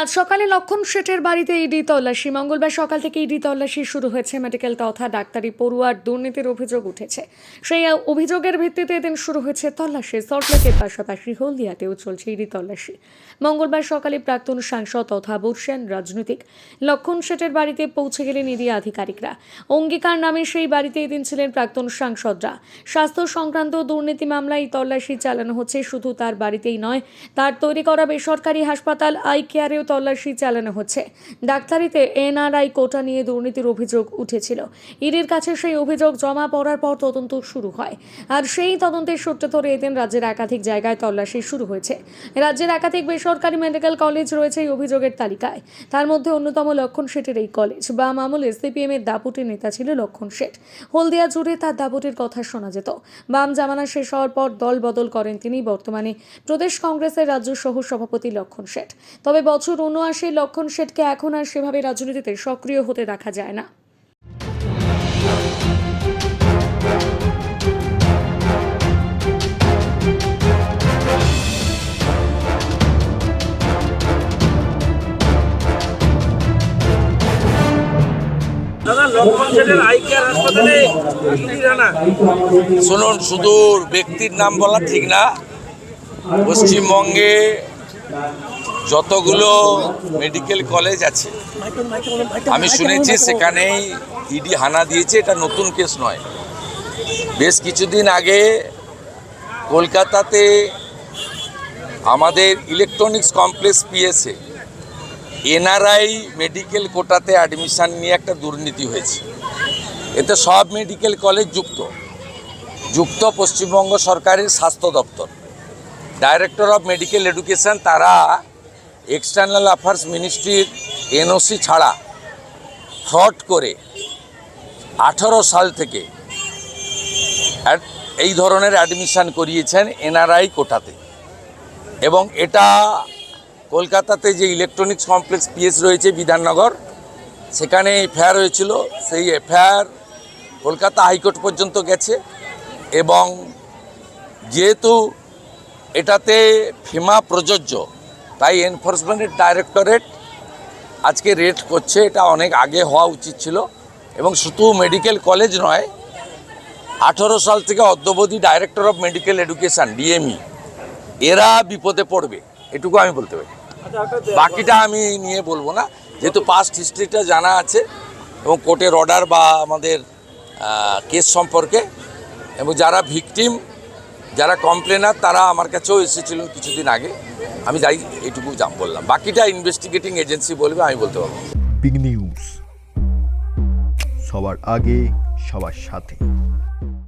রাত সকালে লক্ষণ শেঠের বাড়িতে ইডি তল্লাশি। মঙ্গলবার সকাল থেকে ইডি তল্লাশি শুরু হয়েছে। মেডিকেল তথা ডাক্তারি পড়ুয়ার দুর্নীতির অভিযোগ উঠেছে। সেই অভিযোগের ভিত্তিতে এদিন শুরু হয়েছে তল্লাশি। সল্টলেকের পাশাপাশি হলদিয়াতেও চলছে ইডি তল্লাশি। মঙ্গলবার সকালে প্রাক্তন সাংসদ তথা বর্ষিয়ান রাজনীতিক লক্ষণ শেঠের বাড়িতে পৌঁছে গেলেন ইডি আধিকারিকরা। অঙ্গীকার নামে সেই বাড়িতে এদিন ছিলেন প্রাক্তন সাংসদরা। স্বাস্থ্য সংক্রান্ত দুর্নীতি মামলায় তল্লাশি চালানো হচ্ছে। শুধু তার বাড়িতেই নয়, তার তৈরি করা বেসরকারি হাসপাতাল আই কেয়ারেও তল্লাশি চালানো হচ্ছে। ডাক্তারিতে এনআরআই কোটা নিয়ে দুর্নীতির অভিযোগ উঠেছিল। ইডির কাছে সেই অভিযোগ জমা পড়ার পর তদন্ত শুরু হয়। আর সেই তদন্তের সূত্র ধরে এদিন রাজ্যের একাধিক জায়গায় তল্লাশি শুরু হয়েছে। রাজ্যের একাধিক বেসরকারি মেডিকেল কলেজ রয়েছে এই অভিযোগের তালিকায়। তার মধ্যে অন্যতম লক্ষণ শেঠের এই কলেজ। বাম আমলে সিপিএম এর দাপুটের নেতা ছিল লক্ষণ শেঠ। হলদিয়া জুড়ে তার দাপুটের কথা শোনা যেত। বাম জামানা শেষ হওয়ার পর দল বদল করেন তিনি। বর্তমানে প্রদেশ কংগ্রেসের রাজ্য সহ সভাপতি লক্ষণ শেঠ। তবে বছর ৭৯ লক্ষণ শেঠকে এখন আর সেভাবে রাজনীতিতে সক্রিয় হতে দেখা যায় না। শুনুন, শুধু ব্যক্তির নাম বলা ঠিক না। পশ্চিমবঙ্গে যতগুলো মেডিকেল কলেজ আছে আমি শুনেছি সেখানেই ইডি হানা দিয়েছে। এটা নতুন কেস নয়। বেশ কিছুদিন আগে কলকাতাতে আমাদের electronics complex PSA NRI medical কোটাতে অ্যাডমিশন নিয়ে একটা দুর্নীতি হয়েছে। এতে সব মেডিকেল কলেজ যুক্ত পশ্চিমবঙ্গ সরকারের স্বাস্থ্য দপ্তর, ডাইরেক্টর অফ মেডিকেল এডুকেশন, তারা এক্সটার্নাল অ্যাফেয়ার্স মিনিস্ট্রির এনওসি ছাড়া ফ্রড করে 18 সাল থেকে এই ধরনের অ্যাডমিশন করিয়েছেন এনআরআই কোটাতে। এবং এটা কলকাতাতে যে ইলেকট্রনিক্স কমপ্লেক্স পিএস রয়েছে বিধাননগর, সেখানে এফআইআর হয়েছিল। সেই এফআইআর কলকাতা হাইকোর্ট পর্যন্ত গেছে। এবং যেহেতু এটাতে ফিমা প্রযোজ্য, তাই এনফোর্সমেন্ট ডাইরেক্টরেট আজকে রেড করছে। এটা অনেক আগে হওয়া উচিত ছিল। এবং শুধু মেডিকেল কলেজ নয়, 18 সাল থেকে অদ্যাবধি director of medical education DME এরা বিপদে পড়বে, এটুকু আমি বলতে পারি। বাকিটা আমি নিয়ে বলবো না, যেহেতু পাস্ট হিস্ট্রিটা জানা আছে এবং কোর্টের অর্ডার বা আমাদের কেস সম্পর্কে। এবং যারা ভিকটিম, যারা কমপ্লেনার, তারা আমার কাছেও এসেছিলেন কিছুদিন আগে। আমি যাই এইটুকু বললাম, বাকিটা ইনভেস্টিগেটিং এজেন্সি বলবে, আমি বলতে পারবো। বিগ নিউজ, সবার আগে সবার সাথে।